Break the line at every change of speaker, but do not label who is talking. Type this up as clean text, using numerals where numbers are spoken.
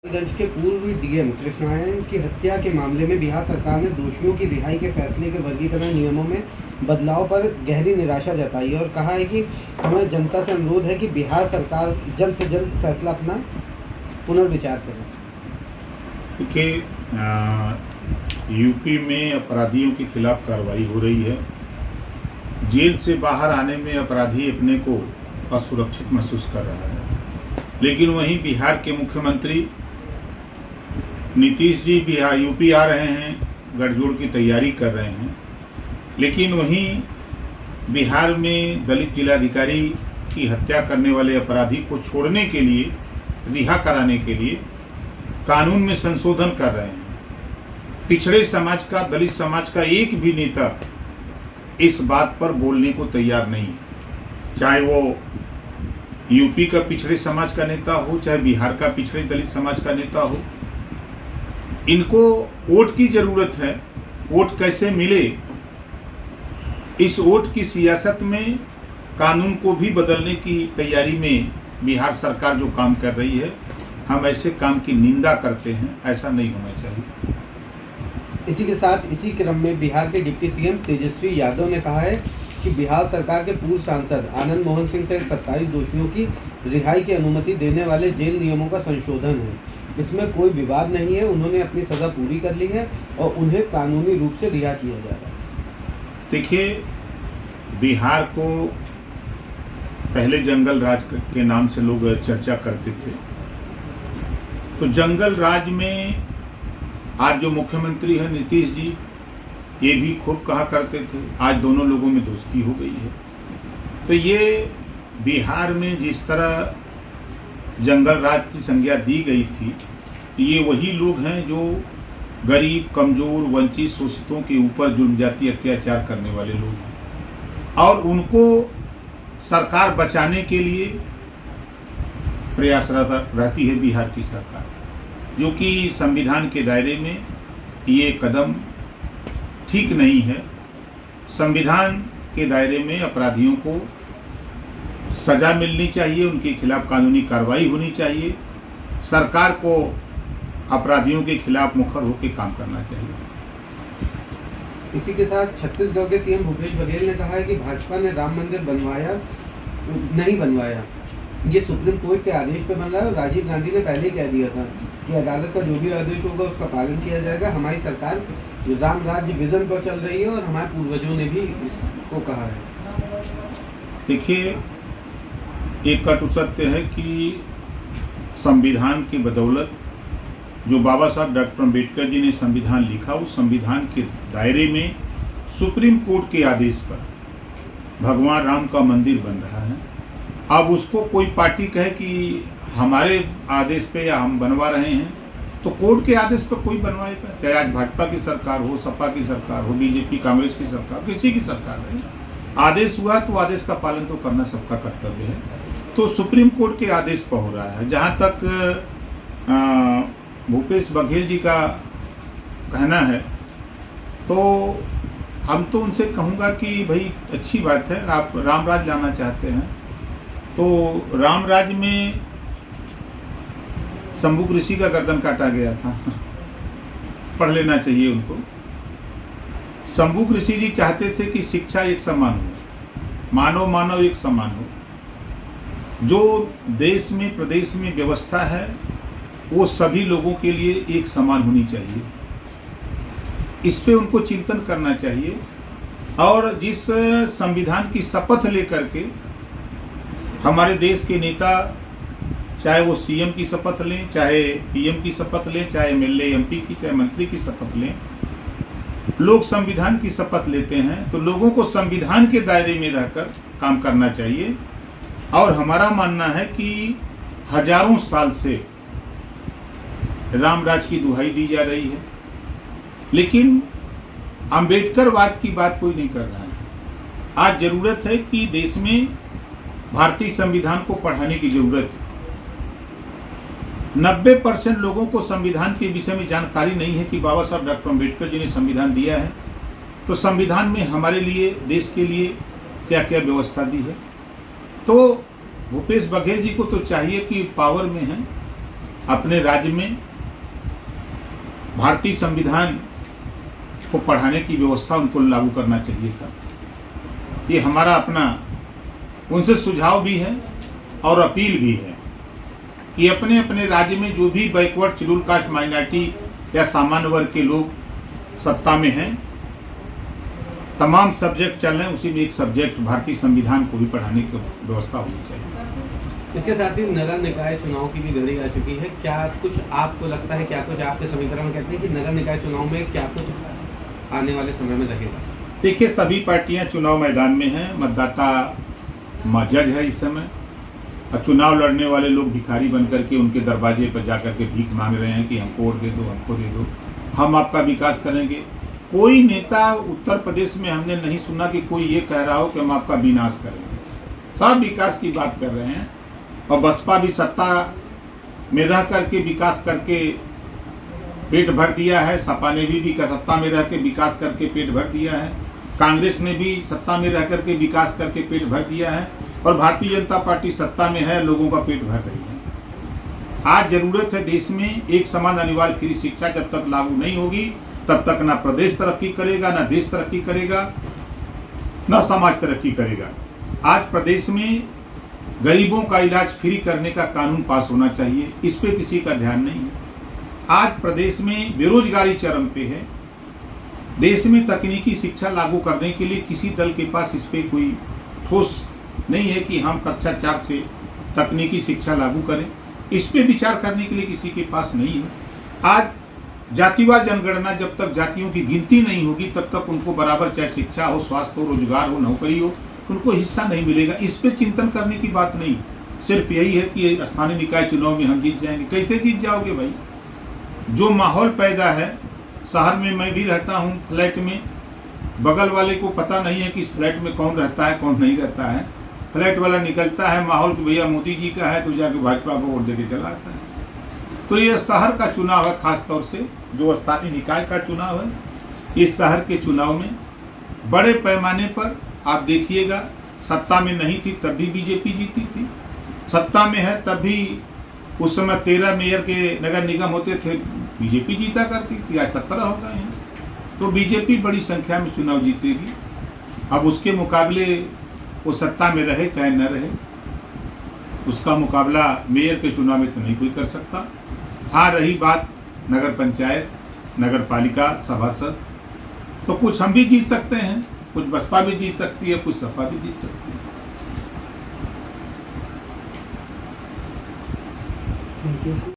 गंज के पूर्व डीएम कृष्णायन की हत्या के मामले में बिहार सरकार ने दोषियों की रिहाई के फैसले के वर्गीकरण नियमों में बदलाव पर गहरी निराशा जताई और कहा है कि हमें जनता से अनुरोध है कि बिहार सरकार जल्द से जल्द फैसला अपना पुनर्विचार करे।
देखिए, यूपी में अपराधियों के खिलाफ कार्रवाई हो रही है। जेल से बाहर आने में अपराधी अपने को असुरक्षित महसूस कर रहा है, लेकिन वहीं बिहार के मुख्यमंत्री नीतीश जी बिहार यूपी आ रहे हैं, गठजोड़ की तैयारी कर रहे हैं। लेकिन वहीं बिहार में दलित जिलाधिकारी की हत्या करने वाले अपराधी को छोड़ने के लिए, रिहा कराने के लिए कानून में संशोधन कर रहे हैं। पिछड़े समाज का, दलित समाज का एक भी नेता इस बात पर बोलने को तैयार नहीं है, चाहे वो यूपी का पिछड़े समाज का नेता हो, चाहे बिहार का पिछड़े दलित समाज का नेता हो। इनको वोट की जरूरत है। वोट कैसे मिले, इस वोट की सियासत में कानून को भी बदलने की तैयारी में बिहार सरकार जो काम कर रही है, हम ऐसे काम की निंदा करते हैं। ऐसा नहीं होना चाहिए।
इसी के साथ इसी क्रम में बिहार के डिप्टी सीएम तेजस्वी यादव ने कहा है कि बिहार सरकार के पूर्व सांसद आनंद मोहन सिंह से 27 दोषियों की रिहाई की अनुमति देने वाले जेल नियमों का संशोधन है। इसमें कोई विवाद नहीं है। उन्होंने अपनी सज़ा पूरी कर ली है और उन्हें कानूनी रूप से रिहा किया जा रहा है।
देखिए, बिहार को पहले जंगल राज के नाम से लोग चर्चा करते थे। तो जंगल राज में आज जो मुख्यमंत्री है नीतीश जी, ये भी खूब कहा करते थे। आज दोनों लोगों में दोस्ती हो गई है। तो ये बिहार में जिस तरह जंगल राज की संज्ञा दी गई थी, ये वही लोग हैं जो गरीब, कमज़ोर, वंचित, शोषितों के ऊपर जुर्म जाति अत्याचार करने वाले लोग हैं, और उनको सरकार बचाने के लिए प्रयासरत रहती है बिहार की सरकार, जो कि संविधान के दायरे में ये कदम ठीक नहीं है। संविधान के दायरे में अपराधियों को सज़ा मिलनी चाहिए, उनके खिलाफ कानूनी कार्रवाई होनी चाहिए। सरकार को अपराधियों के खिलाफ मुखर होकर काम करना चाहिए।
इसी के साथ छत्तीसगढ़ के सीएम भूपेश बघेल ने कहा है कि भाजपा ने राम मंदिर नहीं बनवाया, ये सुप्रीम कोर्ट के आदेश पे बन रहा है। और राजीव गांधी ने पहले ही कह दिया था कि अदालत का जो भी आदेश होगा उसका पालन किया जाएगा। हमारी सरकार राम राज्य विजन पर चल रही है और हमारे पूर्वजों ने भी इसको कहा है।
देखिए, एक कटु सत्य है कि संविधान की बदौलत जो बाबा साहब डॉक्टर अम्बेडकर जी ने संविधान लिखा, उस संविधान के दायरे में सुप्रीम कोर्ट के आदेश पर भगवान राम का मंदिर बन रहा है। अब उसको कोई पार्टी कहे कि हमारे आदेश पे या हम बनवा रहे हैं, तो कोर्ट के आदेश पर कोई बनवाएगा। चाहे आज भाजपा की सरकार हो, सपा की सरकार हो, बीजेपी, कांग्रेस की सरकार, किसी की सरकार रहे, आदेश हुआ तो आदेश का पालन तो करना सबका कर्तव्य है। तो सुप्रीम कोर्ट के आदेश पर हो रहा है। जहाँ तक भूपेश बघेल जी का कहना है, तो हम तो उनसे कहूँगा कि भाई अच्छी बात है, आप राम राज लाना चाहते हैं, तो राम राज में शंभू ऋषि का गर्दन काटा गया था, पढ़ लेना चाहिए उनको। शंभू ऋषि जी चाहते थे कि शिक्षा एक समान हो, मानव मानव एक समान हो। जो देश में, प्रदेश में व्यवस्था है, वो सभी लोगों के लिए एक समान होनी चाहिए। इस पे उनको चिंतन करना चाहिए। और जिस संविधान की शपथ लेकर के हमारे देश के नेता, चाहे वो सीएम की शपथ लें, चाहे पीएम की शपथ लें, चाहे एमएलए, एमपी की, चाहे मंत्री की शपथ लें, लोग संविधान की शपथ लेते हैं, तो लोगों को संविधान के दायरे में रहकर काम करना चाहिए। और हमारा मानना है कि हजारों साल से राम राज की दुहाई दी जा रही है, लेकिन अम्बेडकरवाद की बात कोई नहीं कर रहा है। आज जरूरत है कि देश में भारतीय संविधान को पढ़ाने की जरूरत है। 90% लोगों को संविधान के विषय में जानकारी नहीं है कि बाबा साहब डॉक्टर अम्बेडकर जी ने संविधान दिया है। तो संविधान में हमारे लिए, देश के लिए क्या क्या व्यवस्था दी है। तो भूपेश बघेल जी को तो चाहिए कि पावर में हैं, अपने राज्य में भारतीय संविधान को पढ़ाने की व्यवस्था उनको लागू करना चाहिए था। ये हमारा अपना उनसे सुझाव भी है और अपील भी है कि अपने अपने राज्य में जो भी बैकवर्ड शेड्यूल कास्ट माइनॉरिटी या सामान्य वर्ग के लोग सत्ता में हैं, तमाम सब्जेक्ट चल रहे हैं, उसी में एक सब्जेक्ट भारतीय संविधान को भी पढ़ाने की व्यवस्था होनी चाहिए।
इसके साथ ही नगर निकाय चुनाव की भी घड़ी आ चुकी है। क्या कुछ आपको लगता है, क्या कुछ आपके समीकरण में कहते हैं कि नगर निकाय चुनाव में क्या कुछ आने वाले समय में रहेगा?
देखिए, सभी पार्टियां चुनाव मैदान में हैं, मतदाता जज है इस समय, और चुनाव लड़ने वाले लोग भिखारी बन करके उनके दरवाजे पर जाकर के भीख मांग रहे हैं कि हमको वोट दे दो, हमको दे दो, हम आपका विकास करेंगे। कोई नेता उत्तर प्रदेश में हमने नहीं सुना कि कोई ये कह रहा हो कि हम आपका विनाश करेंगे। सब विकास की बात कर रहे हैं, और बसपा भी सत्ता में रह करके विकास करके पेट भर दिया है, सपा ने भी सत्ता में रह के विकास करके पेट भर दिया है, कांग्रेस ने भी सत्ता में रह करके विकास करके पेट भर दिया है, और भारतीय जनता पार्टी सत्ता में है, लोगों का पेट भर रही है। आज जरूरत है देश में एक समान अनिवार्य फ्री शिक्षा जब तक लागू नहीं होगी तब तक ना प्रदेश तरक्की करेगा, ना देश तरक्की करेगा, ना समाज तरक्की करेगा। आज प्रदेश में गरीबों का इलाज फ्री करने का कानून पास होना चाहिए, इस पे किसी का ध्यान नहीं है। आज प्रदेश में बेरोजगारी चरम पे है। देश में तकनीकी शिक्षा लागू करने के लिए किसी दल के पास इस पे कोई ठोस नहीं है कि हम कक्षा 4 से तकनीकी शिक्षा लागू करें। इस पे विचार करने के लिए किसी के पास नहीं है। आज जातिवार जनगणना जब तक जातियों की गिनती नहीं होगी तब तक उनको बराबर, चाहे शिक्षा हो, स्वास्थ्य हो, रोजगार हो, नौकरी हो, उनको हिस्सा नहीं मिलेगा। इस पे चिंतन करने की बात नहीं, सिर्फ यही है कि स्थानीय निकाय चुनाव में हम जीत जाएंगे। कैसे जीत जाओगे भाई? जो माहौल पैदा है, शहर में मैं भी रहता हूँ फ्लैट में, बगल वाले को पता नहीं है कि इस फ्लैट में कौन रहता है कौन नहीं रहता है। फ्लैट वाला निकलता है माहौल कि भैया मोदी जी का है, तो जाके भाजपा को वोट देके चला आता है। तो ये शहर का चुनाव है, खासतौर से जो स्थानीय निकाय का चुनाव है। इस शहर के चुनाव में बड़े पैमाने पर आप देखिएगा, सत्ता में नहीं थी तब भी बीजेपी जीती थी, सत्ता में है तब भी उस समय 13 मेयर के नगर निगम होते थे, बीजेपी जीता करती थी। आज 17 हो गए हैं, तो बीजेपी बड़ी संख्या में चुनाव जीतेगी। अब उसके मुकाबले वो सत्ता में रहे चाहे न रहे, उसका मुकाबला मेयर के चुनाव में तो नहीं कोई कर सकता। हाँ, रही बात नगर पंचायत, नगर पालिका सभासद, तो कुछ हम भी जीत सकते हैं, कुछ बसपा भी जीत सकती है, कुछ सपा भी जीत सकती है।